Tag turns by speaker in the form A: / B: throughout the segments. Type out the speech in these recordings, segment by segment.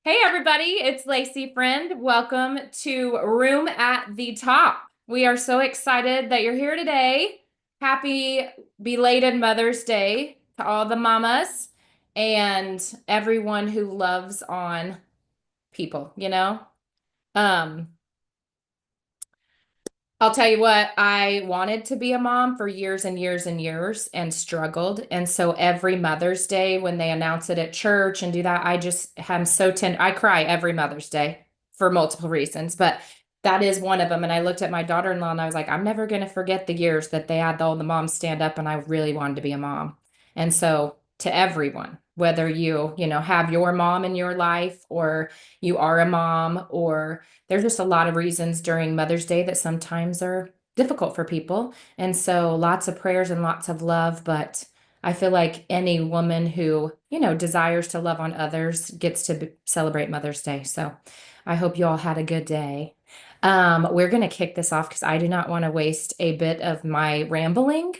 A: Hey everybody, it's Laci friend. Welcome to Room at the Top. We are so excited that you're here today. Happy belated Mother's Day to all the mamas and everyone who loves on people. Um, I'll tell you what, I wanted to be a mom for years and years and years and struggled. And so every Mother's Day when they announce it at church and do that, I just am so tender. I cry every Mother's Day for multiple reasons, but that is one of them. And I looked at my daughter-in-law and I was like, I'm never going to forget the years that they had all the moms stand up and I really wanted to be a mom. And so to everyone, whether you have your mom in your life or you are a mom or there's just a lot of reasons during Mother's Day that sometimes are difficult for people. And so lots of prayers and lots of love. But I feel like any woman who desires to love on others gets to celebrate Mother's Day. So I hope you all had a good day. We're going to kick this off because I do not want to waste a bit of my rambling.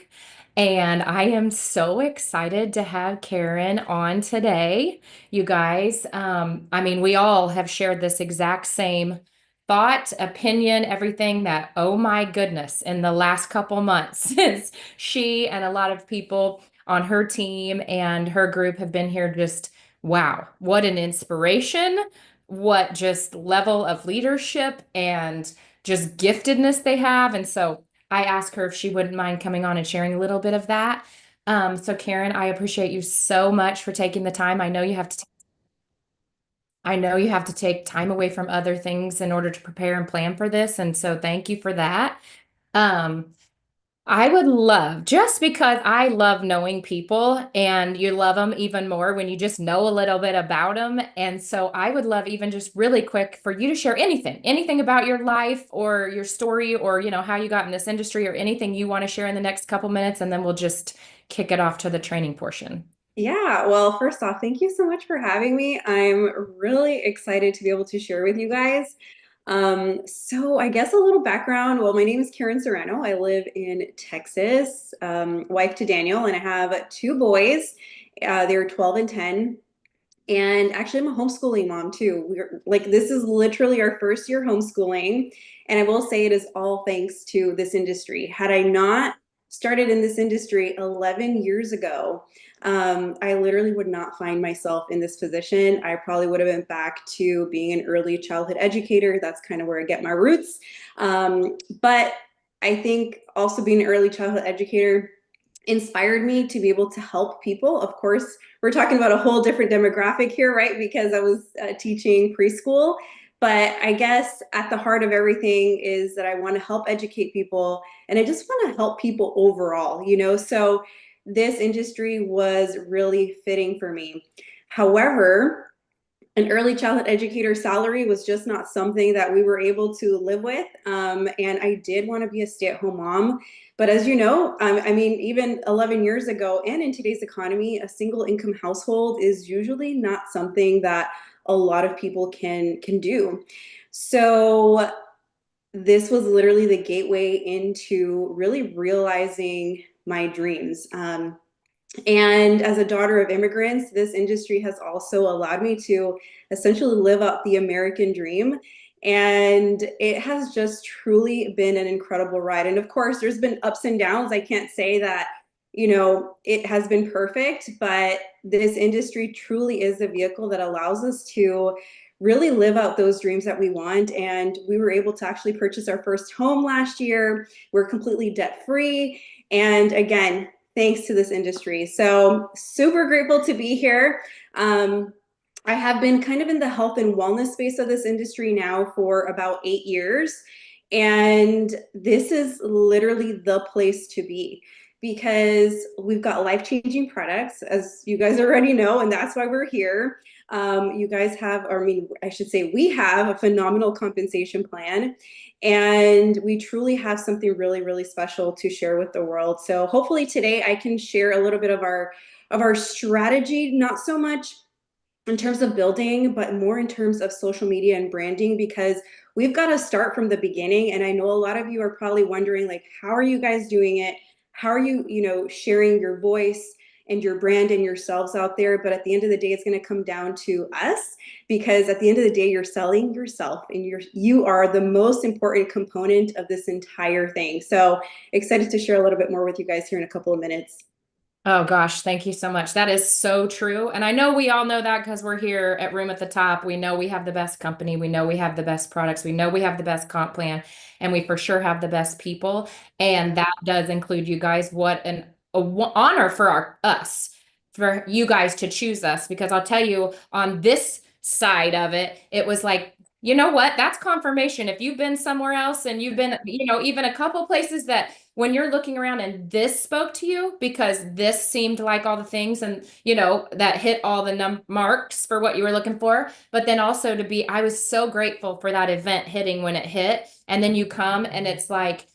A: And I am so excited to have Karen on today. You guys, I mean, we all have shared this exact same thought, opinion, everything that, oh my goodness, in the last couple months, since she and a lot of people on her team and her group have been here, just wow, what an inspiration, what just level of leadership and just giftedness they have. And so I asked her if she wouldn't mind coming on and sharing a little bit of that. So Karen, I appreciate you so much for taking the time. I know you have to take time away from other things in order to prepare and plan for this. And so thank you for that. Um, I would love, just because I love knowing people and you love them even more when you just know a little bit about them. And so I would love even just really quick for you to share anything about your life or your story or how you got in this industry or anything you want to share in the next couple minutes. And then we'll just kick it off to the training portion.
B: Yeah, well, first off, thank you so much for having me. I'm really excited to be able to share with you guys. So I guess a little background. Well, my name is Karen Serrano. I live in Texas, wife to Daniel, and I have two boys. They're 12 and 10. And actually, I'm a homeschooling mom too. We're like, this is literally our first year homeschooling. And I will say it is all thanks to this industry. Had I not started in this industry 11 years ago, I literally would not find myself in this position. I probably would have been back to being an early childhood educator. That's kind of where I get my roots. But I think also being an early childhood educator inspired me to be able to help people. Of course, we're talking about a whole different demographic here, right? Because I was teaching preschool. But I guess at the heart of everything is that I want to help educate people and I just want to help people overall. So this industry was really fitting for me. However, an early childhood educator salary was just not something that we were able to live with. And I did want to be a stay-at-home mom. But as you know, I mean, even 11 years ago and in today's economy, a single income household is usually not something that a lot of people can do. So this was literally the gateway into really realizing my dreams. And as a daughter of immigrants, this industry has also allowed me to essentially live out the American dream. And it has just truly been an incredible ride. And of course, there's been ups and downs. I can't say that it has been perfect, but this industry truly is the vehicle that allows us to really live out those dreams that we want. And we were able to actually purchase our first home last year. We're completely debt free. And again, thanks to this industry. So super grateful to be here. I have been kind of in the health and wellness space of this industry now for about 8 years. And this is literally the place to be because we've got life-changing products, as you guys already know, and that's why we're here. You guys have, or I mean, I should say we have a phenomenal compensation plan and we truly have something really, really special to share with the world. So hopefully today I can share a little bit of our strategy, not so much in terms of building, but more in terms of social media and branding, because we've got to start from the beginning. And I know a lot of you are probably wondering, like, how are you guys doing it? How are you sharing your voice and your brand and yourselves out there. But at the end of the day, it's going to come down to us, because at the end of the day, you're selling yourself, and you are the most important component of this entire thing. So excited to share a little bit more with you guys here in a couple of minutes.
A: Oh gosh, thank you so much. That is so true. And I know we all know that because we're here at Room at the Top. We know we have the best company. We know we have the best products. We know we have the best comp plan, and we for sure have the best people. And that does include you guys. What an honor for us, for you guys to choose us, because I'll tell you on this side of it, it was like, you know what? That's confirmation. If you've been somewhere else and you've been, even a couple places that when you're looking around and this spoke to you because this seemed like all the things and that hit all the marks for what you were looking for, but then also I was so grateful for that event hitting when it hit, and then you come and it's like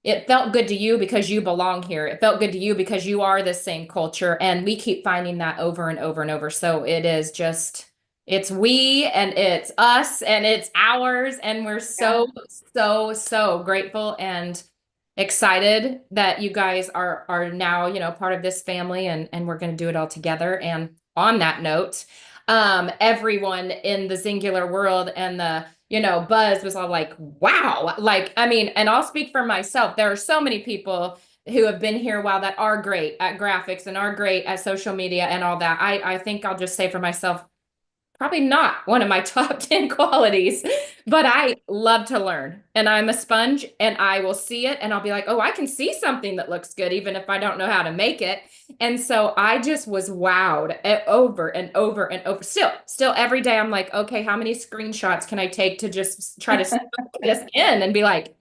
A: it felt good to you because you belong here. It felt good to you because you are the same culture, and we keep finding that over and over and over. So it is just, it's we and it's us and it's ours, and we're
B: Yeah.
A: so grateful and excited that you guys are now, part of this family, and we're going to do it all together. And on that note, everyone in the Xyngular world and the buzz was all like, wow. Like, I mean, and I'll speak for myself. There are so many people who have been here a while that are great at graphics and are great at social media and all that. I think I'll just say for myself, probably not one of my top 10 qualities, but I love to learn, and I'm a sponge, and I will see it and I'll be like, oh, I can see something that looks good, even if I don't know how to make it. And so I just was wowed over and over and over. Still every day I'm like, okay, how many screenshots can I take to just try to soak this in and be like,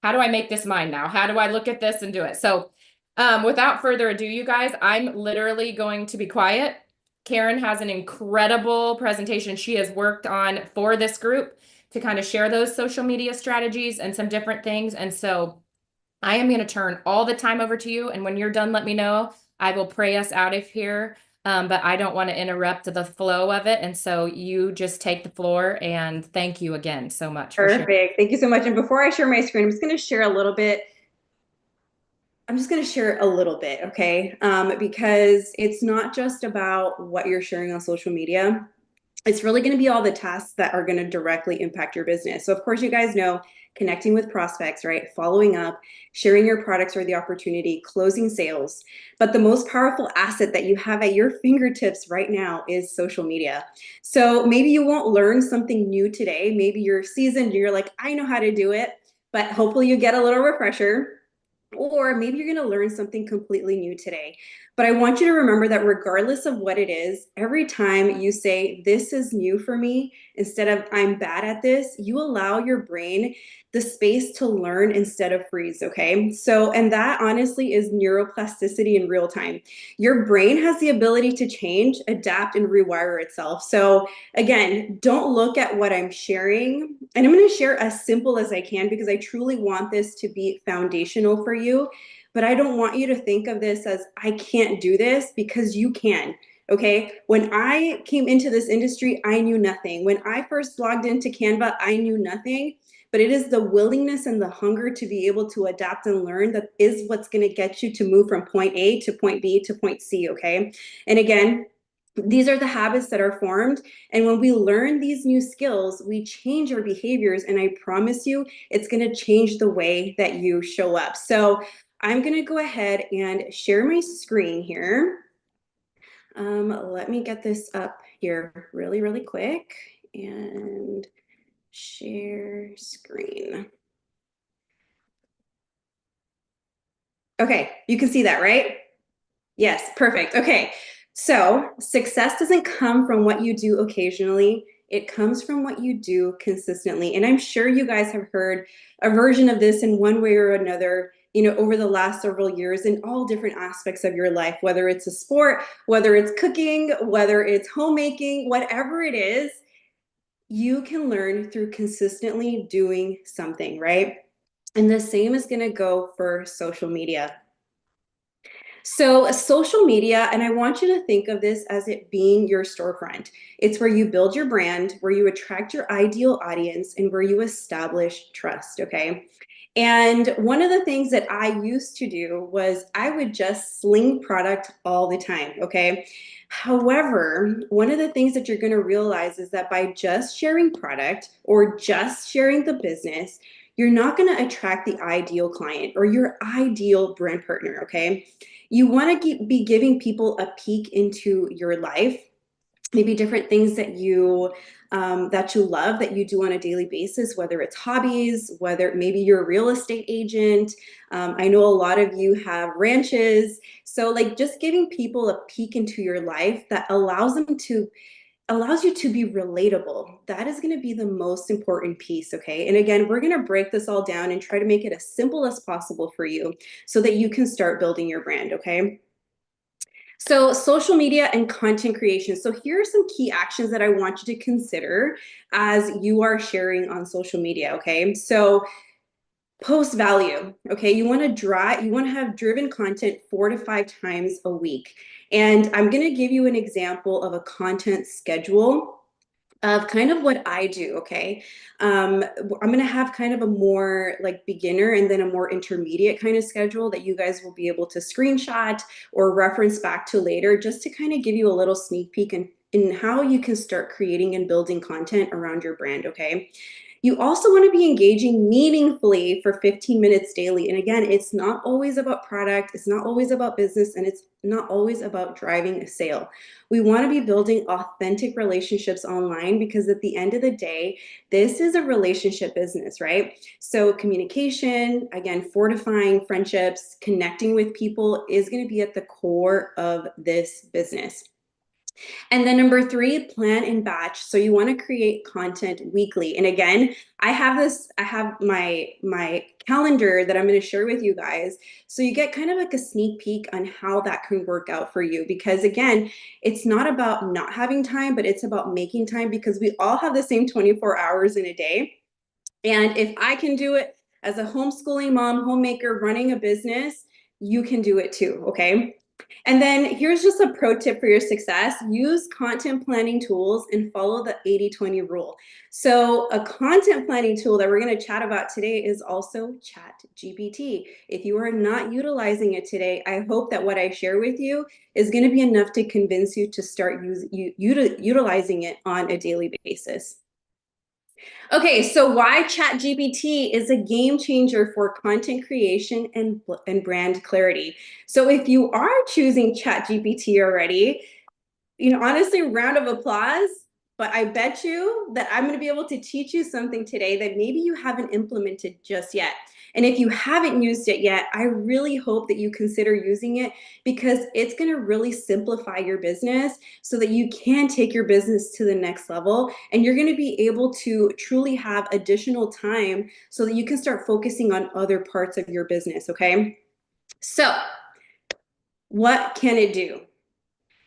A: how do I make this mine now? How do I look at this and do it? So without further ado, you guys, I'm literally going to be quiet. Karen has an incredible presentation she has worked on for this group to kind of share those social media strategies and some different things. And so I am going to turn all the time over to you. And when you're done, let me know. I will pray us out of here. But I don't want to interrupt the flow of it. And so you just take the floor, and thank you again so much for sharing.
B: Perfect. Thank you so much. And before I share my screen, I'm just going to share a little bit. I'm just going to share a little bit, okay? Because it's not just about what you're sharing on social media. It's really going to be all the tasks that are going to directly impact your business. So, of course, you guys know connecting with prospects, right? Following up, sharing your products or the opportunity, closing sales. But the most powerful asset that you have at your fingertips right now is social media. So maybe you won't learn something new today. Maybe you're seasoned and you're like, I know how to do it, but hopefully you get a little refresher. Or maybe you're going to learn something completely new today. But I want you to remember that regardless of what it is, every time you say, this is new for me, instead of I'm bad at this, you allow your brain the space to learn instead of freeze, okay? So, and that honestly is neuroplasticity in real time. Your brain has the ability to change, adapt, and rewire itself. So, again, don't look at what I'm sharing. And I'm going to share as simple as I can because I truly want this to be foundational for you. But I don't want you to think of this as I can't do this, because you can. Okay. When I came into this industry, I knew nothing. When I first logged into Canva, I knew nothing. But it is the willingness and the hunger to be able to adapt and learn that is what's going to get you to move from point A to point B to point C. Okay. And again, these are the habits that are formed. And when we learn these new skills, we change our behaviors. And I promise you, it's going to change the way that you show up. So I'm going to go ahead and share my screen here. Let me get this up here really, really quick and share screen. Okay, you can see that, right? Yes, perfect. Okay, so success doesn't come from what you do occasionally. It comes from what you do consistently. And I'm sure you guys have heard a version of this in one way or another, over the last several years in all different aspects of your life, whether it's a sport, whether it's cooking, whether it's homemaking, whatever it is, you can learn through consistently doing something, right? And the same is going to go for social media. So, social media, and I want you to think of this as it being your storefront. It's where you build your brand, where you attract your ideal audience, and where you establish trust, okay? And one of the things that I used to do was I would just sling product all the time, okay? However, one of the things that you're going to realize is that by just sharing product or just sharing the business, you're not going to attract the ideal client or your ideal brand partner, okay? You want to be giving people a peek into your life, maybe different things that you love that you do on a daily basis, whether it's hobbies, whether maybe you're a real estate agent. I know a lot of you have ranches. So like just giving people a peek into your life that allows you to be relatable. That is going to be the most important piece, okay? And again, we're going to break this all down and try to make it as simple as possible for you so that you can start building your brand, okay? So, social media and content creation. So, here are some key actions that I want you to consider as you are sharing on social media. Okay. So, post value. Okay. You want to have driven content 4 to 5 times a week. And I'm going to give you an example of a content schedule of kind of what I do. Okay. I'm going to have kind of a more like beginner and then a more intermediate kind of schedule that you guys will be able to screenshot or reference back to later, just to kind of give you a little sneak peek in how you can start creating and building content around your brand. Okay. You also want to be engaging meaningfully for 15 minutes daily. And again, it's not always about product, it's not always about business, and it's not always about driving a sale. We want to be building authentic relationships online because at the end of the day, this is a relationship business, right? So, communication, again, fortifying friendships, connecting with people is going to be at the core of this business. And then number three, plan and batch. So you want to create content weekly. And again, I have my calendar that I'm going to share with you guys. So you get kind of like a sneak peek on how that can work out for you. Because again, it's not about not having time, but it's about making time because we all have the same 24 hours in a day. And if I can do it as a homeschooling mom, homemaker, running a business, you can do it too. Okay. And then here's just a pro tip for your success. Use content planning tools and follow the 80-20 rule. So a content planning tool that we're going to chat about today is also ChatGPT. If you are not utilizing it today, I hope that what I share with you is going to be enough to convince you to start utilizing it on a daily basis. Okay, so why ChatGPT is a game changer for content creation and brand clarity. So if you are choosing ChatGPT already, honestly, round of applause. But I bet you that I'm going to be able to teach you something today that maybe you haven't implemented just yet. And if you haven't used it yet, I really hope that you consider using it because it's going to really simplify your business so that you can take your business to the next level and you're going to be able to truly have additional time so that you can start focusing on other parts of your business. Okay. So, what can it do?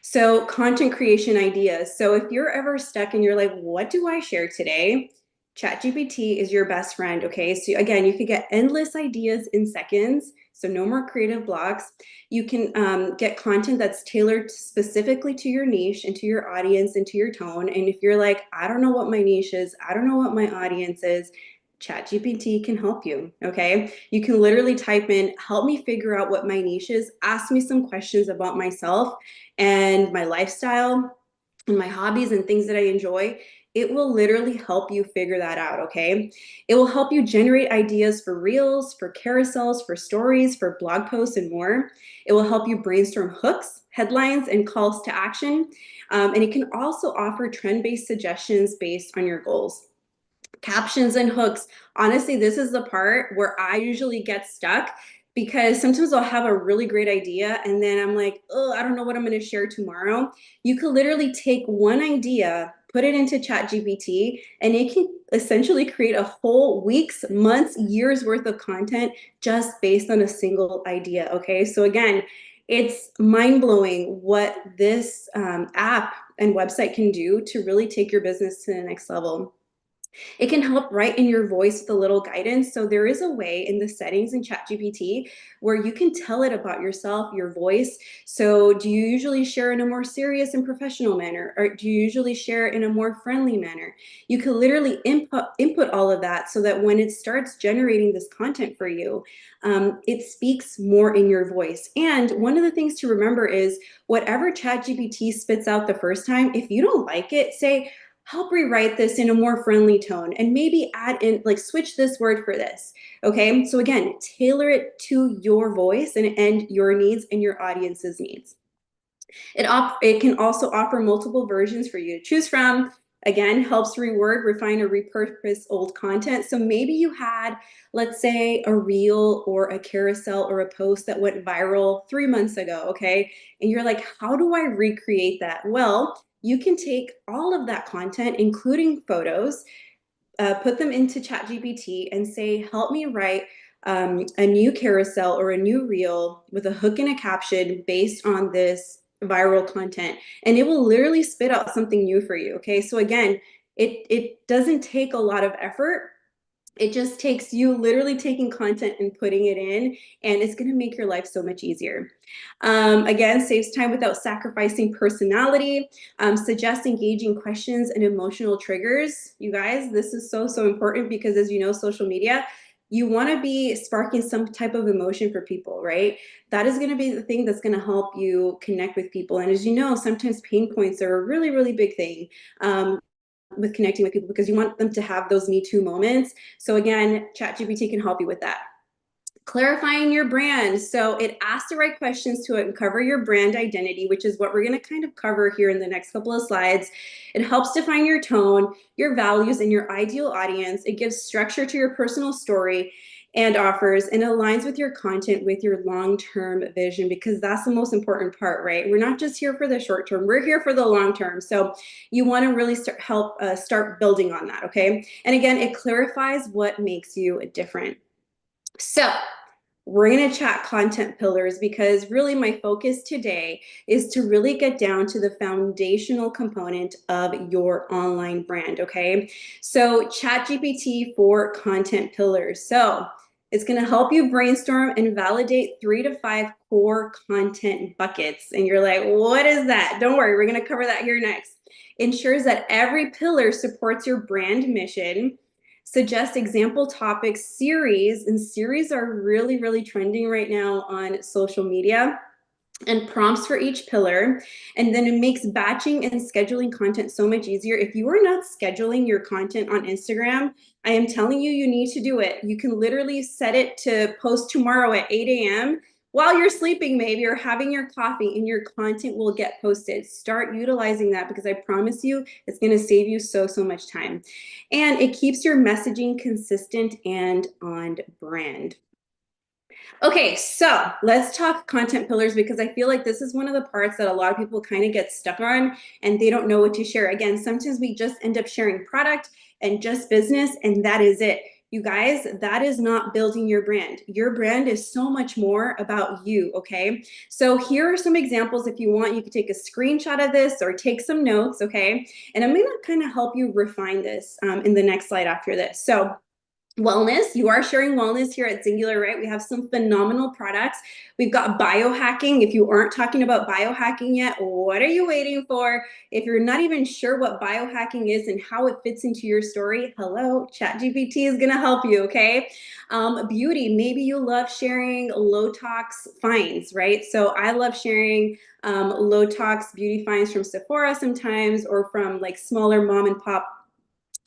B: So, content creation ideas. So, if you're ever stuck and you're like, what do I share today? ChatGPT is your best friend. Okay. So, again, you could get endless ideas in seconds. So, no more creative blocks. You can get content that's tailored specifically to your niche and to your audience and to your tone. And if you're like, I don't know what my niche is, I don't know what my audience is, ChatGPT can help you. Okay. You can literally type in, help me figure out what my niche is, ask me some questions about myself and my lifestyle and my hobbies and things that I enjoy. It will literally help you figure that out. Okay. It will help you generate ideas for reels, for carousels, for stories, for blog posts, and more. It will help you brainstorm hooks, headlines, and calls to action. And it can also offer trend based suggestions based on your goals. Captions and hooks. Honestly, this is the part where I usually get stuck because sometimes I'll have a really great idea and then I'm like, oh, I don't know what I'm going to share tomorrow. You could literally take one idea, put it into ChatGPT, and it can essentially create a whole week's, months, years worth of content just based on a single idea. Okay. So, again, it's mind blowing what this app and website can do to really take your business to the next level. It can help write in your voice with a little guidance. So there is a way in the settings in ChatGPT where you can tell it about yourself, your voice. So do you usually share in a more serious and professional manner, or do you usually share in a more friendly manner? You can literally input all of that so that when it starts generating this content for you, it speaks more in your voice. And one of the things to remember is whatever ChatGPT spits out the first time, if you don't like it, say, help rewrite this in a more friendly tone and maybe add in, like, switch this word for this. Okay, so again, tailor it to your voice and your needs and your audience's needs. It can also offer multiple versions for you to choose from. Again, helps reword, refine, or repurpose old content. So maybe you had, let's say, a reel or a carousel or a post that went viral 3 months ago, okay? And you're like, how do I recreate that? Well, you can take all of that content, including photos, put them into ChatGPT and say, help me write a new carousel or a new reel with a hook and a caption based on this viral content. And it will literally spit out something new for you. Okay. So again, it doesn't take a lot of effort. It just takes you literally taking content and putting it in, and it's going to make your life so much easier. Again, saves time without sacrificing personality. Suggest engaging questions and emotional triggers. You guys, this is so, so important because, as you know, social media, you want to be sparking some type of emotion for people, right? That is going to be the thing that's going to help you connect with people. And as you know, sometimes pain points are a really, really big thing. With connecting with people because you want them to have those Me Too moments. So again, ChatGPT can help you with that. Clarifying your brand. So it asks the right questions to uncover your brand identity, which is what we're going to kind of cover here in the next couple of slides. It helps define your tone, your values, and your ideal audience. It gives structure to your personal story and offers and aligns with your content with your long-term vision, because that's the most important part, right? We're not just here for the short term, we're here for the long term. So you want to really start building on that. Okay, and again, it clarifies what makes you different. So we're going to chat content pillars because really my focus today is to really get down to the foundational component of your online brand. Okay, so ChatGPT for content pillars. So it's going to help you brainstorm and validate 3 to 5 core content buckets. And you're like, what is that? Don't worry, we're going to cover that here next. Ensures that every pillar supports your brand mission. Suggest example topics, series, and series are really, really trending right now on social media, and prompts for each pillar. And then it makes batching and scheduling content so much easier. If you are not scheduling your content on Instagram, I am telling you, you need to do it. You can literally set it to post tomorrow at 8 a.m. while you're sleeping, maybe, or having your coffee, and your content will get posted. Start utilizing that because I promise you, it's going to save you so, so much time. And it keeps your messaging consistent and on brand. Okay, so let's talk content pillars because I feel like this is one of the parts that a lot of people kind of get stuck on and they don't know what to share. Again, sometimes we just end up sharing product and just business, and that is it. You guys, that is not building your brand. Your brand is so much more about you, okay? So here are some examples. If you want, you can take a screenshot of this or take some notes, okay? And I'm gonna kind of help you refine this in the next slide after this. So wellness, you are sharing wellness here at Xyngular, right? We have some phenomenal products. We've got biohacking. If you aren't talking about biohacking yet, what are you waiting for? If you're not even sure what biohacking is and how it fits into your story, hello, ChatGPT is gonna help you, okay? Beauty, maybe you love sharing low tox finds, right? So I love sharing low tox beauty finds from Sephora sometimes, or from like smaller mom and pop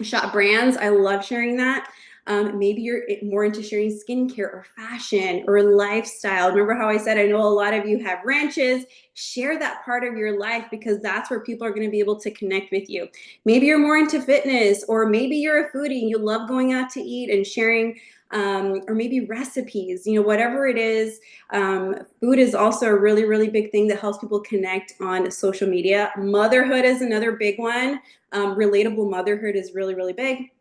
B: shop brands. I love sharing that. Maybe you're more into sharing skincare or fashion or lifestyle. Remember how I said, I know a lot of you have ranches. Share that part of your life because that's where people are going to be able to connect with you. Maybe you're more into fitness, or maybe you're a foodie and you love going out to eat and sharing, or maybe recipes, you know, whatever it is. Food is also a really, really big thing that helps people connect on social media. Motherhood is another big one. Relatable motherhood is really, really big.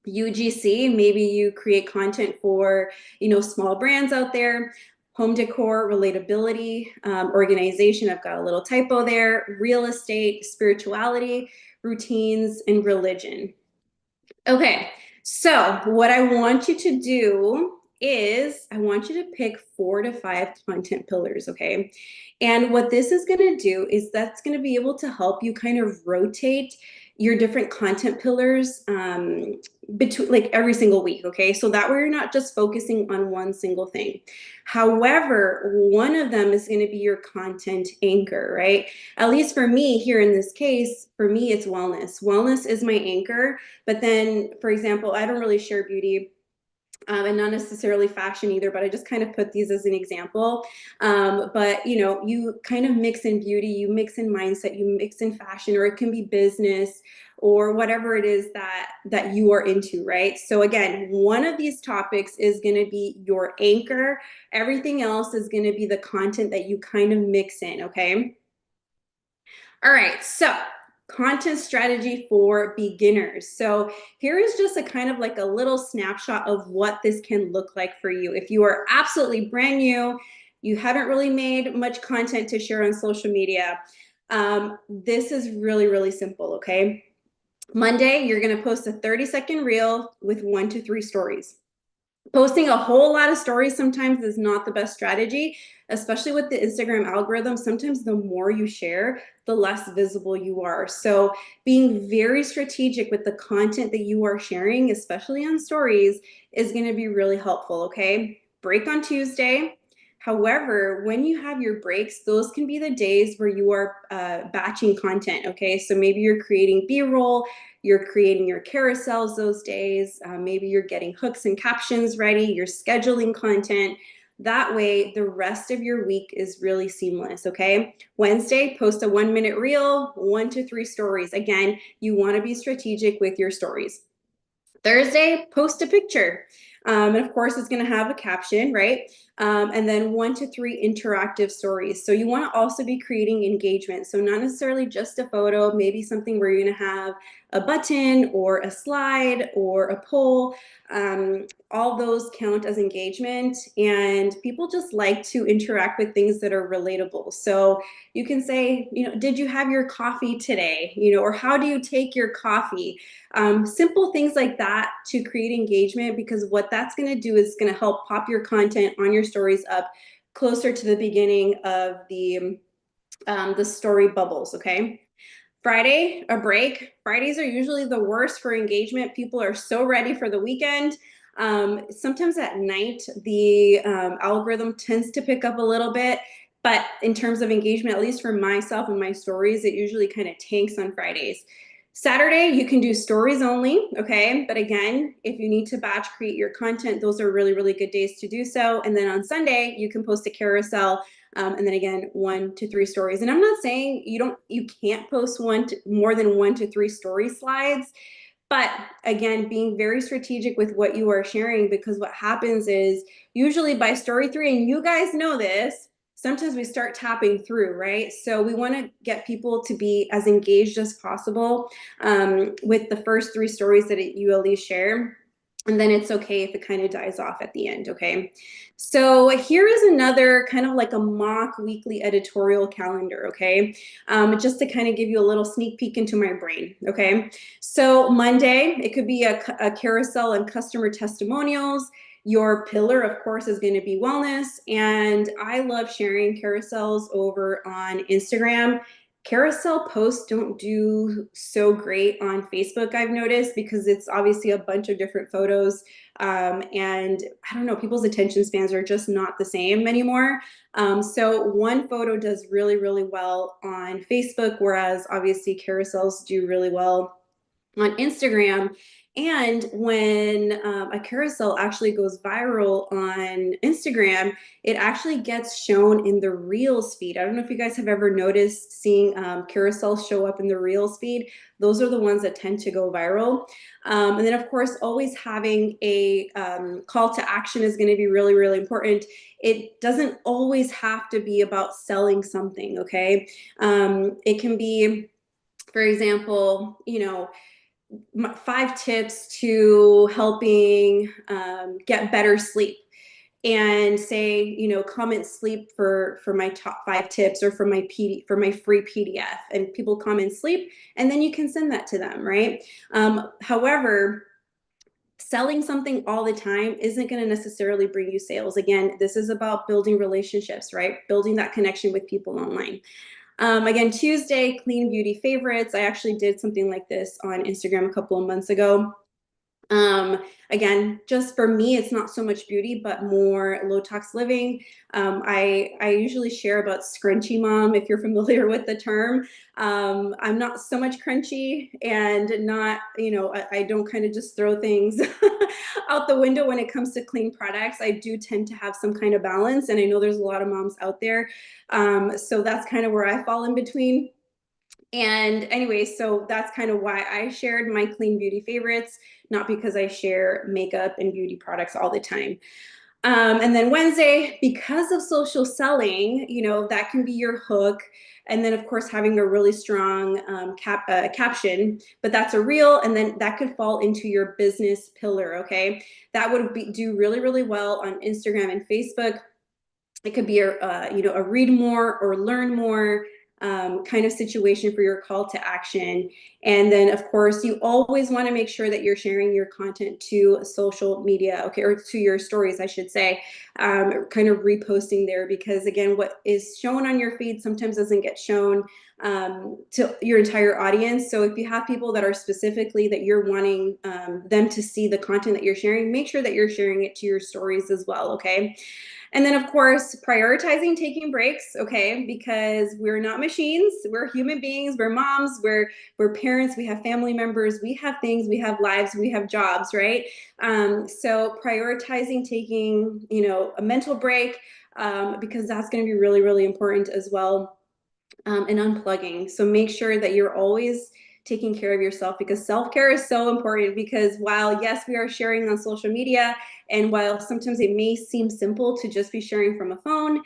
B: UGC, maybe you create content for, you know, small brands out there. Home decor, relatability, organization, I've got a little typo there, real estate, spirituality, routines, and religion. Okay, so what I want you to do is I want you to pick 4 to 5 content pillars, okay? And what this is going to do is that's going to be able to help you kind of rotate your different content pillars between like every single week, okay? So that way you're not just focusing on one single thing. However, one of them is going to be your content anchor, right? At least for me here in this case, for me it's wellness. Wellness is my anchor, but then, for example, I don't really share beauty and not necessarily fashion either, but I just kind of put these as an example. But you know, you kind of mix in beauty, you mix in mindset, you mix in fashion, or it can be business or whatever it is that you are into, right? So again, one of these topics is going to be your anchor. Everything else is going to be the content that you kind of mix in, okay? All right, so content strategy for beginners. So here is just a kind of like a little snapshot of what this can look like for you. If you are absolutely brand new, you haven't really made much content to share on social media, this is really, really simple, okay? Monday, you're gonna post a 30-second reel with 1 to 3 stories. Posting a whole lot of stories sometimes is not the best strategy, especially with the Instagram algorithm. Sometimes the more you share, the less visible you are. So being very strategic with the content that you are sharing, especially on stories, is going to be really helpful, okay? Break on Tuesday. However, when you have your breaks, those can be the days where you are batching content, okay? So maybe you're creating B-roll, you're creating your carousels those days. Maybe you're getting hooks and captions ready. You're scheduling content. That way, the rest of your week is really seamless, okay? Wednesday, post a 1 minute reel, 1 to 3 stories. Again, you want to be strategic with your stories. Thursday, post a picture. And of course, it's going to have a caption, right? And then 1 to 3 interactive stories. So you want to also be creating engagement. So not necessarily just a photo, maybe something where you're going to have a button or a slide or a poll. All those count as engagement. And people just like to interact with things that are relatable. So you can say, you know, did you have your coffee today? You know, or how do you take your coffee? Simple things like that to create engagement, because what that's going to do is going to help pop your content on your stories up closer to the beginning of the story bubbles, okay? Friday, a break. Fridays are usually the worst for engagement. People are so ready for the weekend. Sometimes at night, the algorithm tends to pick up a little bit. But in terms of engagement, at least for myself and my stories, it usually kind of tanks on Fridays. Saturday, you can do stories only, okay? But again, if you need to batch create your content, those are really, really good days to do so. And then on Sunday, you can post a carousel, and then again, 1 to 3 stories. And I'm not saying you can't post more than 1 to 3 story slides, but again, being very strategic with what you are sharing, because what happens is usually by story 3, and you guys know this, sometimes we start tapping through, right? So we want to get people to be as engaged as possible with the first 3 stories that you at least share. And then it's okay if it kind of dies off at the end, okay? So here is another kind of like a mock weekly editorial calendar, okay? Just to kind of give you a little sneak peek into my brain, okay? So Monday, it could be a carousel and customer testimonials. Your pillar, of course, is going to be wellness. And I love sharing carousels over on Instagram. Carousel posts don't do so great on Facebook, I've noticed, because it's obviously a bunch of different photos. And I don't know, people's attention spans are just not the same anymore. So one photo does really, really well on Facebook, whereas obviously carousels do really well on Instagram. And when a carousel actually goes viral on Instagram, it actually gets shown in the Reels feed. I don't know if you guys have ever noticed seeing carousels show up in the Reels feed. Those are the ones that tend to go viral. And then, of course, always having a call to action is going to be really, really important. It doesn't always have to be about selling something, okay? It can be, for example, you know, 5 tips to helping get better sleep, and say, you know, comment sleep for my top 5 tips, or for my for my free PDF, and people comment sleep, and then you can send that to them, right? However, selling something all the time isn't going to necessarily bring you sales. Again, this is about building relationships, right? Building that connection with people online. Again, Tuesday, clean beauty favorites. I actually did something like this on Instagram a couple of months ago. Um, Again, just for me, it's not so much beauty, but more low tox living. I usually share about scrunchy mom, if you're familiar with the term. I'm not so much crunchy and not, I don't kind of just throw things out the window when it comes to clean products. I do tend to have some kind of balance, and I know there's a lot of moms out there. So that's kind of where I fall in between. And anyway, so that's kind of why I shared my clean beauty favorites, not because I share makeup and beauty products all the time. And then Wednesday, because of social selling, that can be your hook. And then, of course, having a really strong caption, but that's a reel. And then that could fall into your business pillar. Okay. That would do really, really well on Instagram and Facebook. It could be a read more or learn more kind of situation for your call to action. And then, of course, you always want to make sure that you're sharing your content to social media, okay, or to your stories, I should say, kind of reposting there, because again, what is shown on your feed sometimes doesn't get shown to your entire audience. So if you have people that are specifically that you're wanting them to see the content that you're sharing, make sure that you're sharing it to your stories as well, okay? And then, of course, prioritizing taking breaks, okay, because we're not machines. We're human beings. We're moms. We're parents. We have family members. We have things. We have lives. We have jobs, right? So prioritizing taking, a mental break, because that's going to be really, really important as well, and unplugging. So make sure that you're always taking care of yourself, because self-care is so important. Because while yes, we are sharing on social media, and while sometimes it may seem simple to just be sharing from a phone,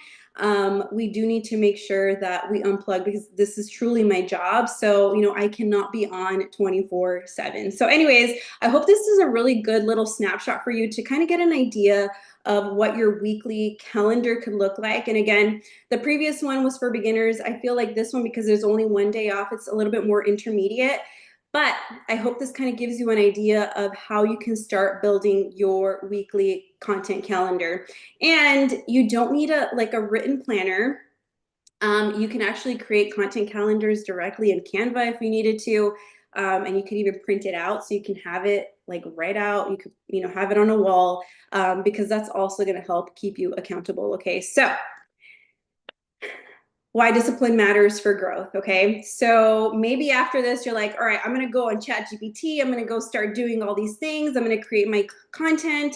B: we do need to make sure that we unplug, because this is truly my job. So, I cannot be on 24/7. So anyways, I hope this is a really good little snapshot for you to kind of get an idea of what your weekly calendar could look like. And again, the previous one was for beginners. I feel like this one, because there's only one day off, it's a little bit more intermediate. But I hope this kind of gives you an idea of how you can start building your weekly content calendar. And you don't need a written planner. You can actually create content calendars directly in Canva if you needed to. And you could even print it out so you can have it like right out. You could, have it on a wall, because that's also going to help keep you accountable. Okay, so why discipline matters for growth. Okay. So maybe after this, you're like, all right, I'm going to go on ChatGPT. I'm going to go start doing all these things. I'm going to create my content.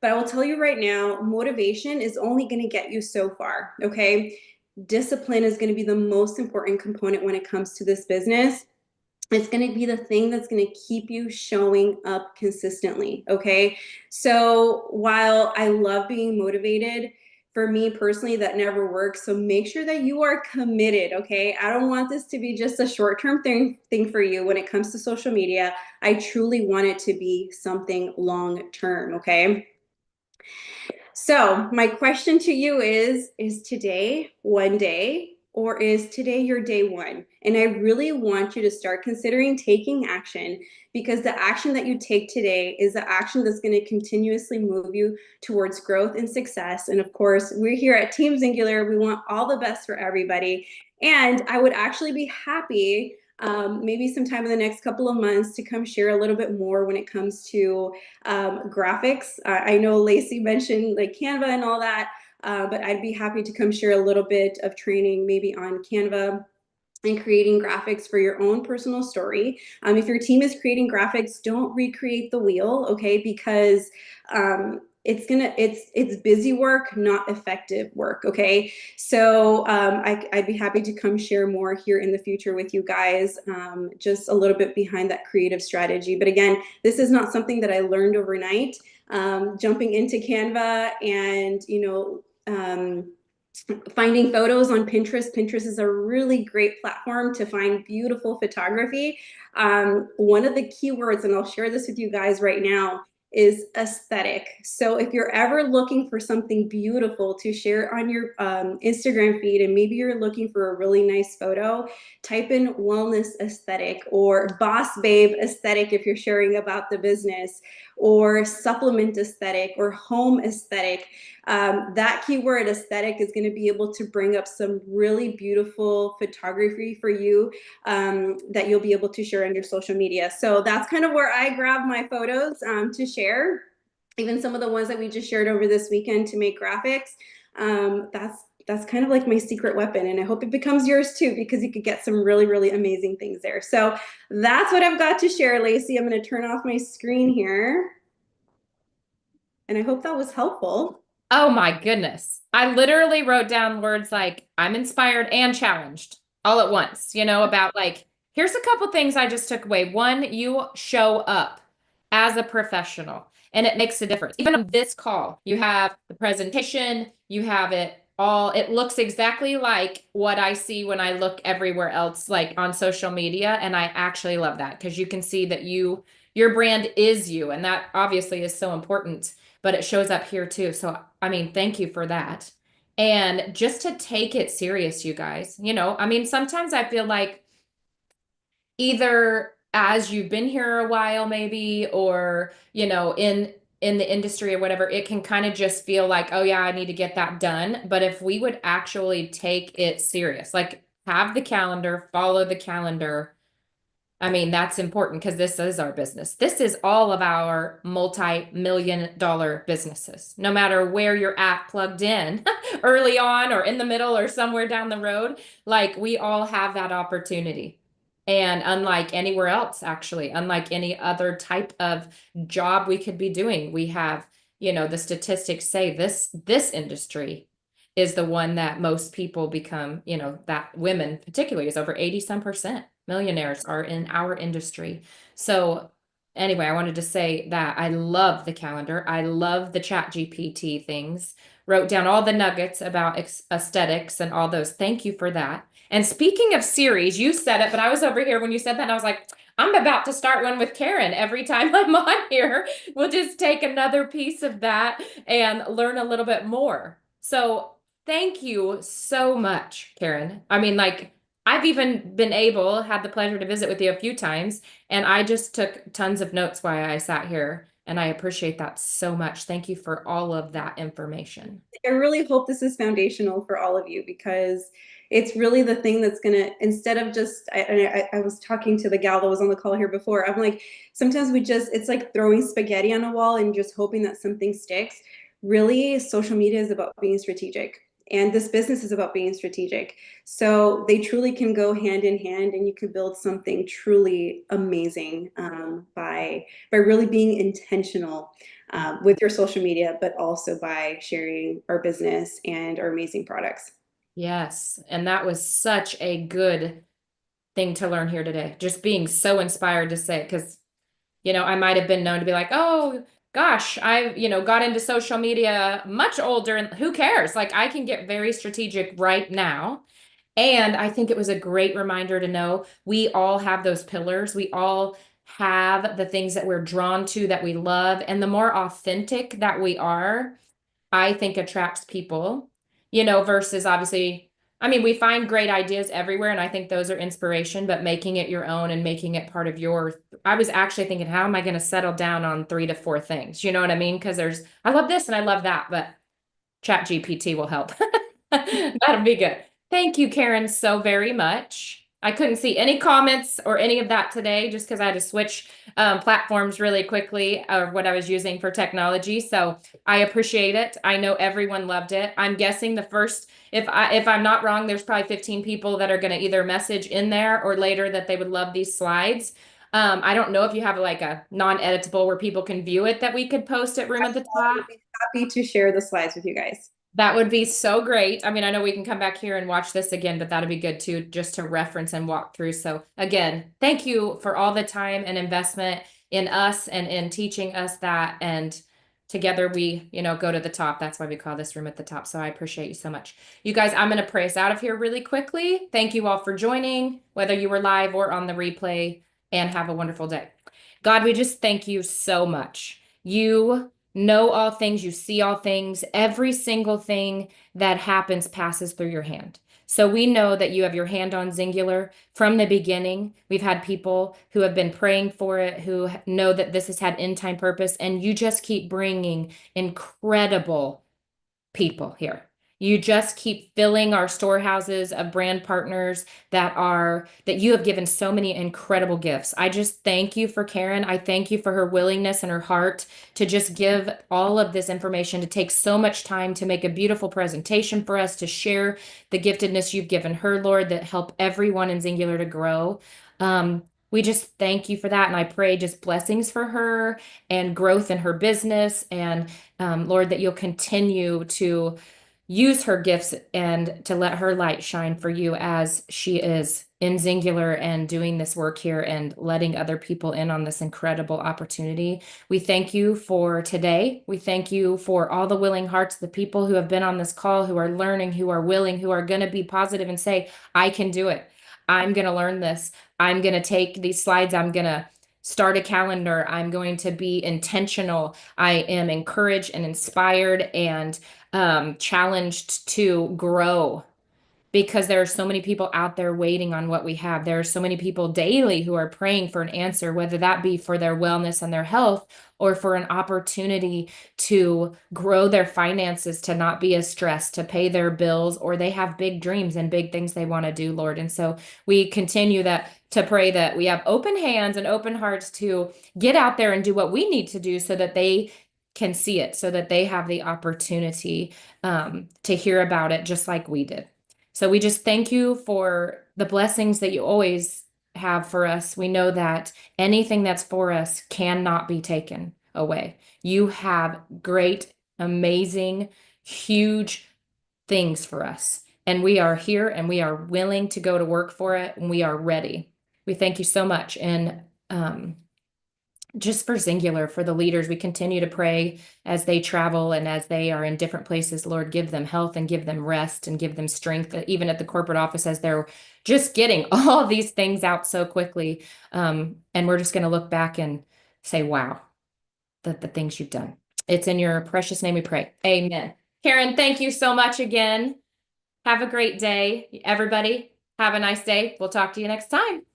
B: But I will tell you right now, motivation is only going to get you so far. Okay. Discipline is going to be the most important component when it comes to this business. It's going to be the thing that's going to keep you showing up consistently. Okay. So while I love being motivated, for me personally, that never works. So make sure that you are committed. Okay. I don't want this to be just a short-term thing for you when it comes to social media. I truly want it to be something long-term. Okay. So my question to you is today one day, or is today your day one? And I really want you to start considering taking action, because the action that you take today is the action that's going to continuously move you towards growth and success. And of course, we're here at Team Xyngular. We want all the best for everybody. And I would actually be happy, maybe sometime in the next couple of months, to come share a little bit more when it comes to graphics. I know Laci mentioned like Canva and all that, but I'd be happy to come share a little bit of training maybe on Canva and creating graphics for your own personal story. If your team is creating graphics, don't recreate the wheel, okay? Because it's busy work, not effective work, okay? So I'd be happy to come share more here in the future with you guys, just a little bit behind that creative strategy. But again, this is not something that I learned overnight. Jumping into Canva and finding photos on Pinterest. Pinterest is a really great platform to find beautiful photography. One of the keywords, and I'll share this with you guys right now, is aesthetic. So if you're ever looking for something beautiful to share on your Instagram feed, and maybe you're looking for a really nice photo, type in wellness aesthetic or boss babe aesthetic if you're sharing about the business, or supplement aesthetic or home aesthetic. That keyword aesthetic is going to be able to bring up some really beautiful photography for you that you'll be able to share on your social media. So that's kind of where I grab my photos to share. Even some of the ones that we just shared over this weekend to make graphics. That's kind of like my secret weapon, and I hope it becomes yours too, because you could get some really, really amazing things there. So that's what I've got to share, Laci. I'm going to turn off my screen here, and I hope that was helpful.
A: Oh my goodness. I literally wrote down words like I'm inspired and challenged all at once, about like, here's a couple things I just took away. One, you show up as a professional and it makes a difference. Even on this call, you have the presentation, you have it all. It looks exactly like what I see when I look everywhere else, like on social media. And I actually love that because you can see that your brand is you. And that obviously is so important, but it shows up here too. So, I mean, thank you for that. And just to take it serious, you guys, sometimes I feel like either as you've been here a while, maybe, or, in the industry or whatever, it can kind of just feel like, oh yeah, I need to get that done. But if we would actually take it serious, like have the calendar, follow the calendar, I mean, that's important because this is our business. This is all of our multi-million dollar businesses. No matter where you're at plugged in early on or in the middle or somewhere down the road, like we all have that opportunity. And unlike anywhere else, actually, unlike any other type of job we could be doing, we have, the statistics say this industry is the one that most people become, that women particularly is over 80 some percent millionaires are in our industry. So anyway, I wanted to say that I love the calendar. I love the chat GPT things. Wrote down all the nuggets about aesthetics and all those. Thank you for that. And speaking of series, you said it, but I was over here when you said that and I was like, I'm about to start one with Karen every time I'm on here. We'll just take another piece of that and learn a little bit more. So thank you so much, Karen. I mean, like, I've even been had the pleasure to visit with you a few times, and I just took tons of notes while I sat here, and I appreciate that so much. Thank you for all of that information.
B: I really hope this is foundational for all of you, because it's really the thing that's gonna, instead of just, I was talking to the gal that was on the call here before. I'm like, sometimes it's like throwing spaghetti on a wall and just hoping that something sticks. Really, social media is about being strategic. And this business is about being strategic. So they truly can go hand in hand, and you can build something truly amazing by really being intentional with your social media, but also by sharing our business and our amazing products.
A: Yes, and that was such a good thing to learn here today. Just being so inspired to say, because, I might have been known to be like, oh, gosh, I, got into social media much older and who cares? Like I can get very strategic right now. And I think it was a great reminder to know we all have those pillars. We all have the things that we're drawn to that we love. And the more authentic that we are, I think attracts people, versus obviously, I mean, we find great ideas everywhere. And I think those are inspiration, but making it your own and making it part of I was actually thinking, how am I going to settle down on 3 to 4 things? You know what I mean? Because I love this and I love that, but Chat GPT will help. That'll be good. Thank you, Karen, so very much. I couldn't see any comments or any of that today just because I had to switch platforms really quickly of what I was using for technology. So I appreciate it. I know everyone loved it. I'm guessing the first, if I'm not wrong, there's probably 15 people that are going to either message in there or later that they would love these slides. I don't know if you have like a non-editable where people can view it that we could post at Room at the
B: I would
A: Top.
B: be happy to share the slides with you guys.
A: That would be so great. I mean, I know we can come back here and watch this again, but that'd be good too, just to reference and walk through. So again, thank you for all the time and investment in us and in teaching us that. And together we, go to the top. That's why we call this Room at the Top. So I appreciate you so much. You guys, I'm going to pray us out of here really quickly. Thank you all for joining, whether you were live or on the replay, and have a wonderful day. God, we just thank you so much. You know all things, you see all things. Every single thing that happens passes through your hand. So we know that you have your hand on Xyngular from the beginning. We've had people who have been praying for it, who know that this has had end time purpose, and you just keep bringing incredible people here. You just keep filling our storehouses of brand partners that you have given so many incredible gifts. I just thank you for Karen. I thank you for her willingness and her heart to just give all of this information, to take so much time to make a beautiful presentation for us, to share the giftedness you've given her, Lord, that help everyone in Xyngular to grow. We just thank you for that. And I pray just blessings for her and growth in her business. And Lord, that you'll continue to use her gifts and to let her light shine for you as she is in Xyngular and doing this work here and letting other people in on this incredible opportunity. We thank you for today. We thank you for all the willing hearts, the people who have been on this call, who are learning, who are willing, who are going to be positive and say, I can do it. I'm going to learn this. I'm going to take these slides. I'm going to start a calendar. I'm going to be intentional. I am encouraged and inspired and challenged to grow because there are so many people out there waiting on what we have. There are so many people daily who are praying for an answer, whether that be for their wellness and their health or for an opportunity to grow their finances, to not be as stressed, to pay their bills, or they have big dreams and big things they want to do, Lord. And so we continue that to pray that we have open hands and open hearts to get out there and do what we need to do so that they can see it, so that they have the opportunity to hear about it just like we did. So we just thank you for the blessings that you always have for us. We know that anything that's for us cannot be taken away. You have great, amazing, huge things for us. And we are here and we are willing to go to work for it and we are ready. We thank you so much. And just for Xyngular, for the leaders, we continue to pray as they travel and as they are in different places. Lord, give them health and give them rest and give them strength, even at the corporate office as they're just getting all these things out so quickly. And we're just going to look back and say, wow, the things you've done. It's in your precious name we pray. Amen. Karen, thank you so much again. Have a great day. Everybody, have a nice day. We'll talk to you next time.